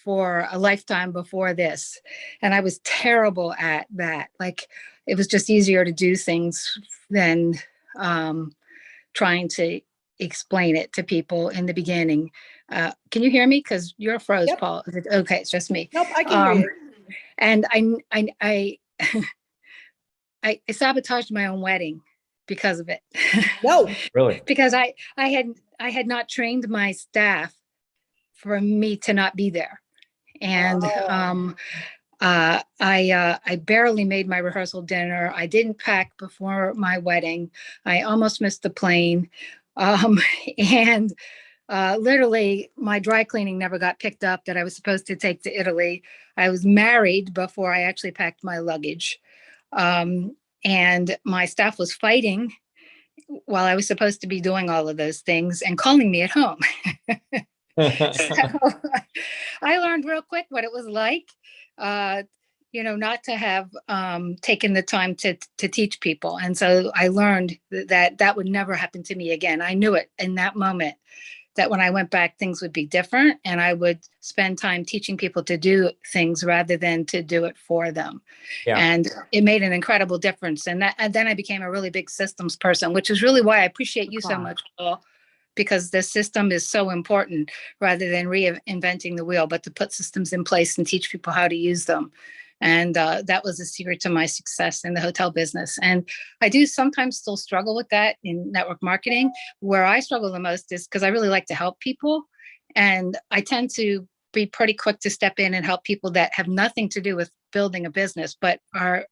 for a lifetime before this, and I was terrible at that. Like, it was just easier to do things than trying to explain it to people in the beginning. Can you hear me? Because you're froze, Yep. Paul. Okay, it's just me. Nope, I can hear you. And I sabotaged my own wedding because of it. No, Really? Because I had not trained my staff for me to not be there. And I barely made my rehearsal dinner. I didn't pack before my wedding. I almost missed the plane. And literally my dry cleaning never got picked up that I was supposed to take to Italy. I was married before I actually packed my luggage. And my staff was fighting while I was supposed to be doing all of those things and calling me at home. So I learned real quick what it was like, not to have taken the time to teach people. And so I learned that would never happen to me again. I knew it in that moment, that when I went back, things would be different, and I would spend time teaching people to do things rather than to do it for them. Yeah. And it made an incredible difference. And then I became a really big systems person, which is really why I appreciate you so much, Paul, because the system is so important, rather than reinventing the wheel, but to put systems in place and teach people how to use them. And that was the secret to my success in the hotel business. And I do sometimes still struggle with that in network marketing. Where I struggle the most is because I really like to help people. And I tend to be pretty quick to step in and help people that have nothing to do with building a business, but are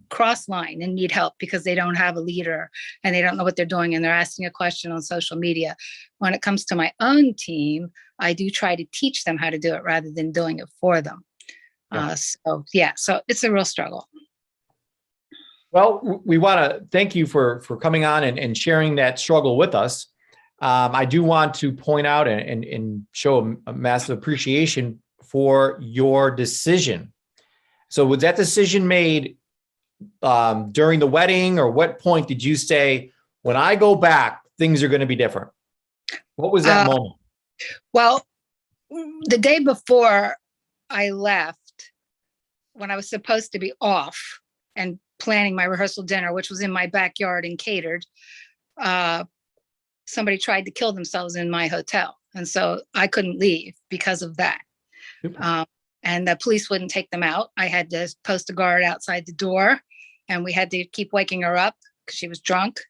cross line and need help because they don't have a leader and they don't know what they're doing and they're asking a question on social media. When it comes to my own team, I do try to teach them how to do it rather than doing it for them. So it's a real struggle. Well, we want to thank you for coming on and sharing that struggle with us. I do want to point out and show a massive appreciation for your decision. So was that decision made during the wedding, or what point did you say, when I go back, things are going to be different? What was that moment? Well, the day before I left, when I was supposed to be off and planning my rehearsal dinner, which was in my backyard and catered, somebody tried to kill themselves in my hotel. And so I couldn't leave because of that. And the police wouldn't take them out. I had to post a guard outside the door, and we had to keep waking her up because she was drunk.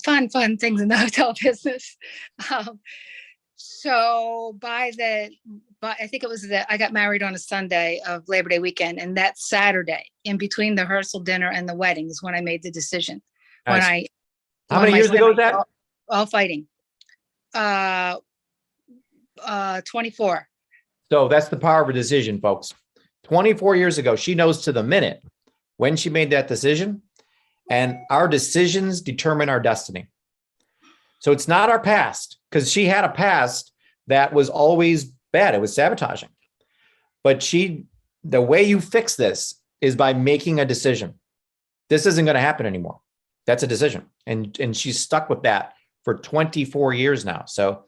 Fun things in the hotel business. So I think it was I got married on a Sunday of Labor Day weekend, and that Saturday, in between the rehearsal dinner and the wedding, is when I made the decision. Nice. How many years ago was that? All fighting. 24. So that's the power of a decision, folks. 24 years ago, she knows to the minute when she made that decision, and our decisions determine our destiny. So it's not our past, because she had a past that was always bad. It was sabotaging. But the way you fix this is by making a decision. This isn't going to happen anymore. That's a decision. And she's stuck with that for 24 years now. So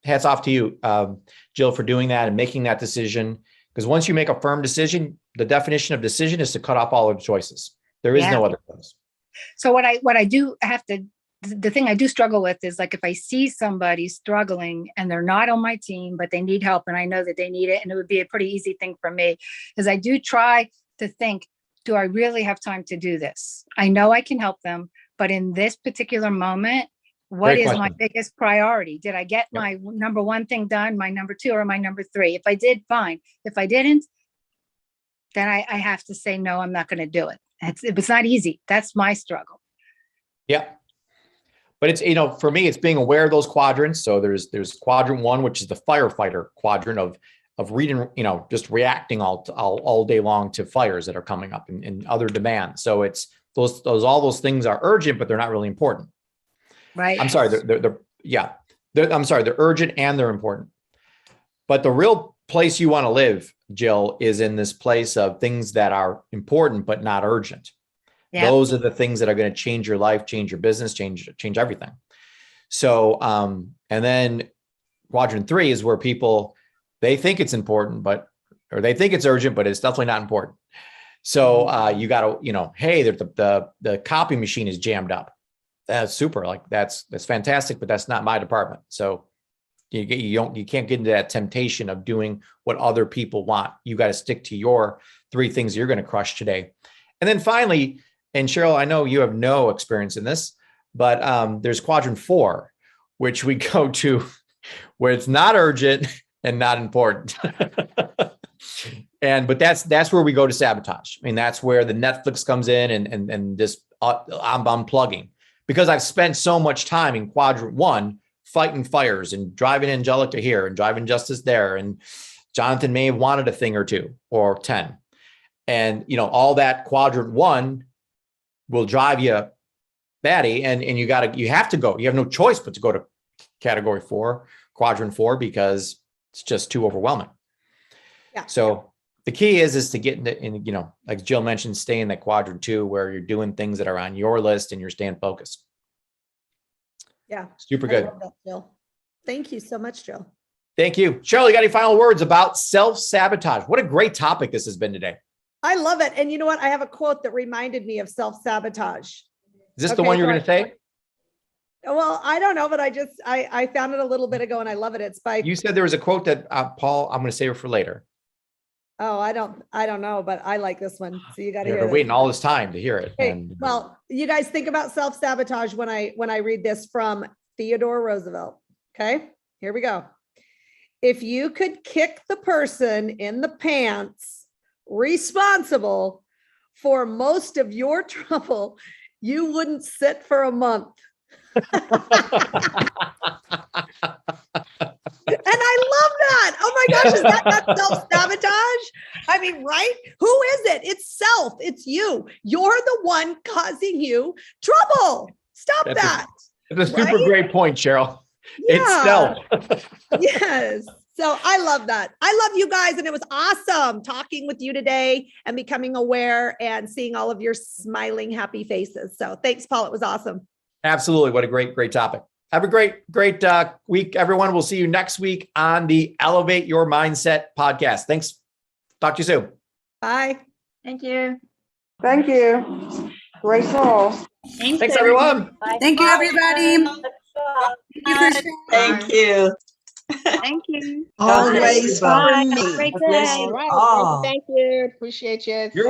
hats off to you, Jill, for doing that and making that decision. Because once you make a firm decision, the definition of decision is to cut off all of the choices. There is no other choice. So what I do have to, the thing I do struggle with is, like, if I see somebody struggling and they're not on my team, but they need help and I know that they need it, and it would be a pretty easy thing for me, is I do try to think, do I really have time to do this? I know I can help them, but in this particular moment, what is my biggest priority? Did I get my number one thing done, my number two, or my number three? If I did, fine. If I didn't, then I have to say, no, I'm not going to do it. It's not easy. That's my struggle. Yeah. But it's, for me, it's being aware of those quadrants. So there's quadrant one, which is the firefighter quadrant of reading, just reacting all day long to fires that are coming up and other demands. So it's all those things are urgent, but they're not really important. Right. I'm sorry. They're urgent and they're important. But the real place you want to live, Jill, is in this place of things that are important, but not urgent. Yep. Those are the things that are going to change your life, change your business, change everything. So, and then quadrant three is where people, they think it's important, or they think it's urgent, but it's definitely not important. So you got to, hey, the copy machine is jammed up. That's super. Like that's fantastic, but that's not my department. So you can't get into that temptation of doing what other people want. You got to stick to your three things you're going to crush today. And then finally, and Cheryl, I know you have no experience in this, but there's quadrant four, which we go to where it's not urgent and not important. But that's where we go to sabotage. I mean, that's where the Netflix comes in and this I'm unplugging, because I've spent so much time in quadrant one fighting fires and driving Angelica here and driving Justice there. And Jonathan may have wanted a thing or two or 10. And, all that quadrant one will drive you batty, and you have to go. You have no choice but to go to category four, quadrant four, because it's just too overwhelming. Yeah. So the key is to get in, like Jill mentioned, stay in that quadrant two where you're doing things that are on your list and you're staying focused. Yeah. Super good. I love that, Jill. Thank you so much, Jill. Thank you. Cheryl, you got any final words about self-sabotage? What a great topic this has been today. I love it. And you know what? I have a quote that reminded me of self-sabotage. Is this the one you're going to say? Well, I don't know, but I found it a little bit ago and I love it. It's by. You said there was a quote that Paul, I'm going to save it for later. Oh, I don't know, but I like this one. So you got to hear it. We're waiting all this time to hear it. Okay. Well, you guys think about self-sabotage when I read this from Theodore Roosevelt. Okay, here we go. If you could kick the person in the pants responsible for most of your trouble, you wouldn't sit for a month. And I love that. Oh my gosh, is that not self-sabotage? I mean, right? Who is it? It's self. It's you. You're the one causing you trouble. Stop that. That's a super great point, Cheryl. Yeah. It's self. Yes. So I love that. I love you guys. And it was awesome talking with you today and becoming aware and seeing all of your smiling, happy faces. So thanks, Paul. It was awesome. Absolutely. What a great topic. Have a great week, everyone. We'll see you next week on the Elevate Your Mindset podcast. Thanks. Talk to you soon. Bye. Thank you. Thank you. Great call. Thanks, everyone. Bye. Thank you, everybody. Thank you. Thank you. Always for me. Great day. All right. Thank you. Appreciate you. You're welcome.